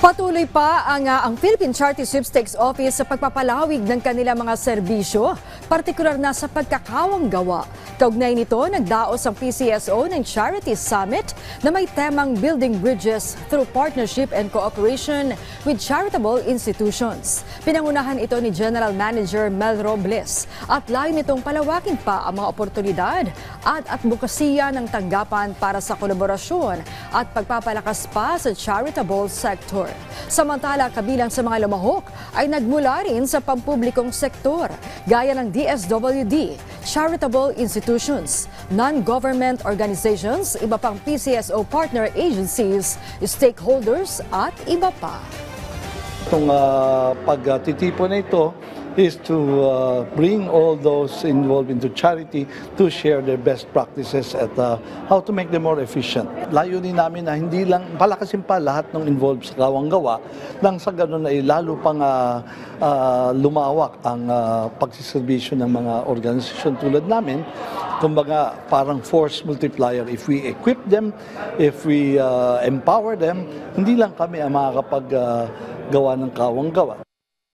Patuloy pa ang Philippine Charity Sweepstakes Office sa pagpapalawig ng kanilang mga serbisyo, partikular na sa pagkakawang-gawa. Kaugnay nito, nagdaos ang PCSO ng Charity Summit na may temang Building Bridges through Partnership and Cooperation with Charitable Institutions. Pinangunahan ito ni General Manager Mel Robles at layo nitong palawakin pa ang mga oportunidad at advokasya ng tanggapan para sa kolaborasyon at pagpapalakas pa sa charitable sector. Samantala, kabilang sa mga lumahok ay nagmula rin sa pampublikong sektor, gaya ng DSWD, charitable institutions, non-government organizations, iba pang PCSO partner agencies, stakeholders at iba pa. Itong pagtitipon na ito is to bring all those involved into charity to share their best practices at how to make them more efficient. Layunin namin na hindi lang palakasin pa lahat ng involved sa kawang-gawa nang sa ganun ay lalo pang lumawak ang pagsiservisyo ng mga organisasyon tulad namin. Kumbaga parang force multiplier. If we equip them, if we empower them, hindi lang kami ang makakapaggawa ng kawang-gawa.